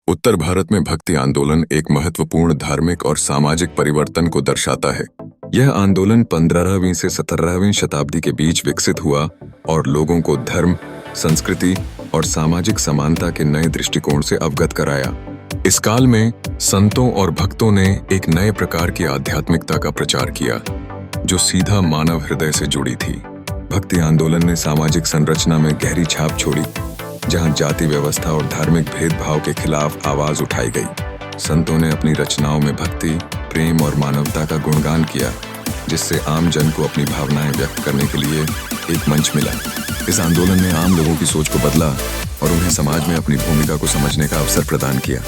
उत्तर भारत में भक्ति आंदोलन एक महत्वपूर्ण धार्मिक और सामाजिक परिवर्तन को दर्शाता है। यह आंदोलन 15वीं से 17वीं शताब्दी के बीच विकसित हुआ और लोगों को धर्म, संस्कृति और सामाजिक समानता के नए दृष्टिकोण से अवगत कराया। इस काल में संतों और भक्तों ने एक नए प्रकार की आध्यात्मिकता का प्रचार किया, जो सीधा मानव हृदय से जुड़ी थी। भक्ति आंदोलन ने सामाजिक संरचना में गहरी छाप छोड़ी, जहां जाति व्यवस्था और धार्मिक भेदभाव के खिलाफ आवाज उठाई गई। संतों ने अपनी रचनाओं में भक्ति, प्रेम और मानवता का गुणगान किया, जिससे आम जन को अपनी भावनाएं व्यक्त करने के लिए एक मंच मिला। इस आंदोलन ने आम लोगों की सोच को बदला और उन्हें समाज में अपनी भूमिका को समझने का अवसर प्रदान किया।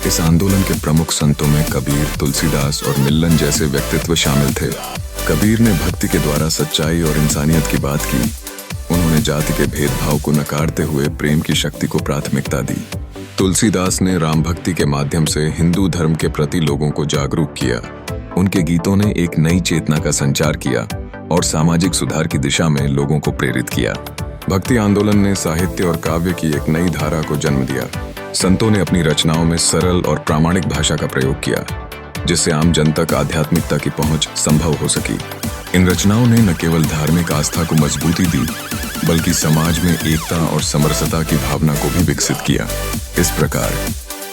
इस आंदोलन के प्रमुख संतों में कबीर, तुलसीदास और मिल्लन जैसे व्यक्तित्व शामिल थे। कबीर ने भक्ति के द्वारा सच्चाई और इंसानियत की बात की। उन्होंने जाति के भेदभाव को नकारते हुए प्रेम की शक्ति को प्राथमिकता दी। तुलसीदास ने राम भक्ति के माध्यम से हिंदू धर्म के प्रति लोगों को जागरूक किया। उनके गीतों ने एक नई चेतना का संचार किया और सामाजिक सुधार की दिशा में लोगों को प्रेरित किया। भक्ति आंदोलन ने साहित्य और काव्य की एक नई धारा को जन्म दिया। संतों ने अपनी रचनाओं में सरल और प्रामाणिक भाषा का प्रयोग किया, जिससे आम जन तक आध्यात्मिकता की पहुंच संभव हो सकी। इन रचनाओं ने न केवल धार्मिक आस्था को मजबूती दी, बल्कि समाज में एकता और समरसता की भावना को भी विकसित किया। इस प्रकार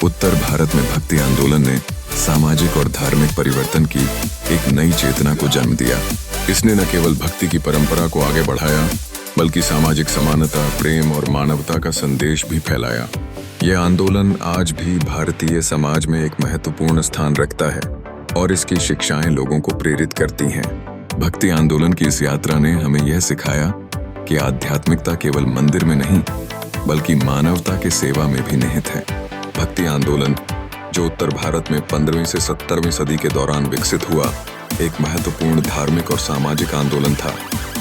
उत्तर भारत में भक्ति आंदोलन ने सामाजिक और धार्मिक परिवर्तन की एक नई चेतना को जन्म दिया। इसने न केवल भक्ति की परंपरा को आगे बढ़ाया, बल्कि सामाजिक समानता, प्रेम और मानवता का संदेश भी फैलाया। यह आंदोलन आज भी भारतीय समाज में एक महत्वपूर्ण स्थान रखता है और इसकी शिक्षाएं लोगों को प्रेरित करती हैं। भक्ति आंदोलन की इस यात्रा ने हमें यह सिखाया कि आध्यात्मिकता केवल मंदिर में नहीं, बल्कि मानवता के सेवा में भी निहित है। भक्ति आंदोलन, जो उत्तर भारत में 15वीं से 17वीं सदी के दौरान विकसित हुआ, एक महत्वपूर्ण धार्मिक और सामाजिक आंदोलन था।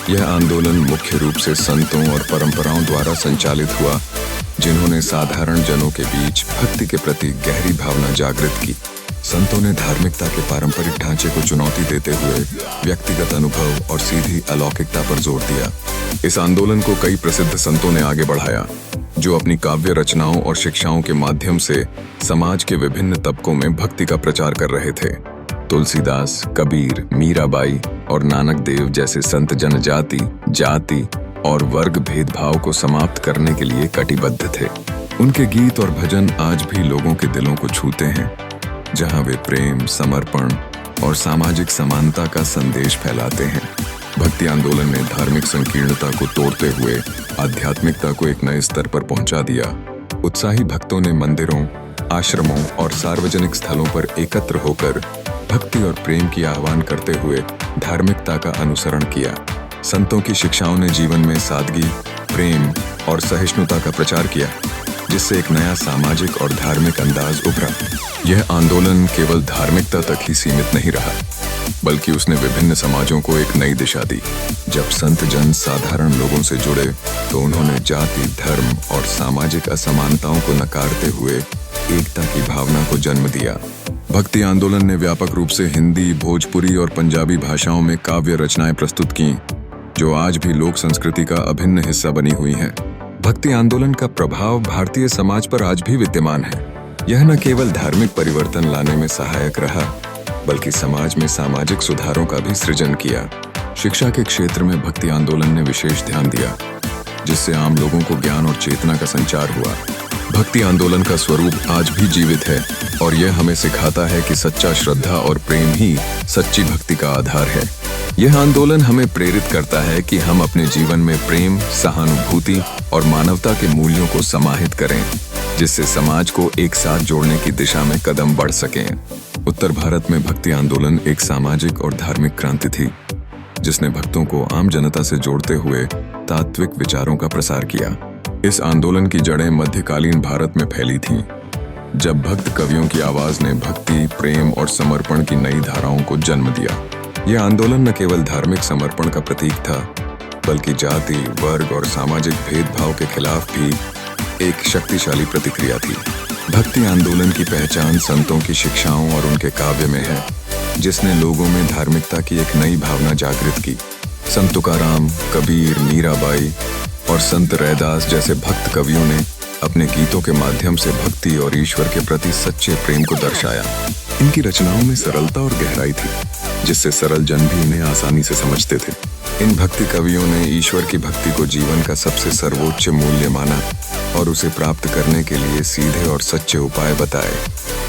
यह आंदोलन मुख्य रूप से संतों और परंपराओं द्वारा संचालित हुआ, जिन्होंने साधारण जनों के बीच भक्ति के प्रति गहरी भावना जागृत की। संतों ने धार्मिकता के पारंपरिक ढांचे को चुनौती देते हुए व्यक्तिगत अनुभव और सीधी अलौकिकता पर जोर दिया। इस आंदोलन को कई प्रसिद्ध संतों ने आगे बढ़ाया, जो अपनी काव्य रचनाओं और शिक्षाओं के माध्यम से समाज के विभिन्न तबकों में भक्ति का प्रचार कर रहे थे। तुलसीदास, कबीर, मीराबाई और नानक देव जैसे संत जनजाति, जाति और वर्ग भेदभाव को समाप्त करने के लिए कटिबद्ध थे। उनके गीत और भजन आज भी लोगों के दिलों को छूते हैं, जहां वे प्रेम, समर्पण और सामाजिक समानता का संदेश फैलाते हैं। भक्ति आंदोलन ने धार्मिक संकीर्णता को तोड़ते हुए आध्यात्मिकता को एक नए स्तर पर पहुंचा दिया। उत्साही भक्तों ने मंदिरों, आश्रमों और सार्वजनिक स्थलों पर एकत्र होकर भक्ति और प्रेम की आह्वान करते हुए धार्मिकता का अनुसरण किया। संतों की शिक्षाओं ने जीवन में सादगी, प्रेम और सहिष्णुता का प्रचार किया, जिससे एक नया सामाजिक और धार्मिक अंदाज उभरा। यह आंदोलन केवल धार्मिकता तक ही सीमित नहीं रहा, बल्कि उसने विभिन्न समाजों को एक नई दिशा दी। जब संत जन साधारण लोगों से जुड़े, तो उन्होंने जाति, धर्म और सामाजिक असमानताओं को नकारते हुए एकता की भावना को जन्म दिया। भक्ति आंदोलन ने व्यापक रूप से हिंदी, भोजपुरी और पंजाबी भाषाओं में काव्य रचनाएं प्रस्तुत की, जो आज भी लोक संस्कृति का अभिन्न हिस्सा बनी हुई हैं। भक्ति आंदोलन का प्रभाव भारतीय समाज पर आज भी विद्यमान है। यह न केवल धार्मिक परिवर्तन लाने में सहायक रहा, बल्कि समाज में सामाजिक सुधारों का भी सृजन किया। शिक्षा के क्षेत्र में भक्ति आंदोलन ने विशेष ध्यान दिया, जिससे आम लोगों को ज्ञान और चेतना का संचार हुआ। भक्ति आंदोलन का स्वरूप आज भी जीवित है और यह हमें सिखाता है कि सच्चा श्रद्धा और प्रेम ही सच्ची भक्ति का आधार है। यह आंदोलन हमें प्रेरित करता है कि हम अपने जीवन में प्रेम, सहानुभूति और मानवता के मूल्यों को समाहित करें, जिससे समाज को एक साथ जोड़ने की दिशा में कदम बढ़ सकें। उत्तर भारत में भक्ति आंदोलन एक सामाजिक और धार्मिक क्रांति थी, जिसने भक्तों को आम जनता से जोड़ते हुए तात्विक विचारों का प्रसार किया। इस आंदोलन की जड़ें मध्यकालीन भारत में फैली थीं, जब भक्त कवियों की आवाज ने भक्ति, प्रेम और समर्पण की नई धाराओं को जन्म दिया। यह आंदोलन न केवल धार्मिक समर्पण का प्रतीक था, बल्कि जाति, वर्ग और सामाजिक भेदभाव के खिलाफ भी एक शक्तिशाली प्रतिक्रिया थी। भक्ति आंदोलन की पहचान संतों की शिक्षाओं और उनके काव्य में है, जिसने लोगों में धार्मिकता की एक नई भावना जागृत की। संत तुकाराम, कबीर, मीराबाई और संत रैदास जैसे भक्त कवियों ने अपने गीतों के माध्यम से भक्ति और ईश्वर के प्रति सच्चे प्रेम को दर्शाया। इनकी रचनाओं में सरलता और गहराई थी, जिससे सरल जन भी इन्हें आसानी से समझते थे। इन भक्ति कवियों ने ईश्वर की भक्ति को जीवन का सबसे सर्वोच्च मूल्य माना और उसे प्राप्त करने के लिए सीधे और सच्चे उपाय बताए।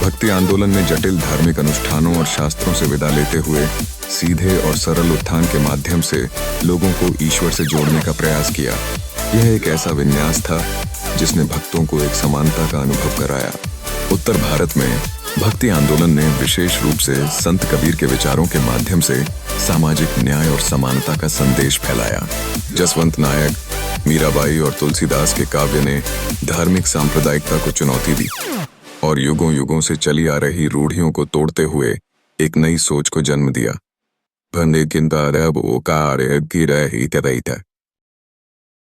भक्ति आंदोलन ने जटिल धार्मिक अनुष्ठानों और शास्त्रों से विदा लेते हुए सीधे और सरल उत्थान के माध्यम से लोगों को ईश्वर से जोड़ने का प्रयास किया। यह एक ऐसा विन्यास था जिसने भक्तों को एक समानता का अनुभव कराया। उत्तर भारत में भक्ति आंदोलन ने विशेष रूप से संत कबीर के विचारों के माध्यम से सामाजिक न्याय और समानता का संदेश फैलाया। जसवंत नायक, मीराबाई और तुलसीदास के काव्य ने धार्मिक सांप्रदायिकता को चुनौती दी और युगों युगों से चली आ रही रूढ़ियों को तोड़ते हुए एक नई सोच को जन्म दिया।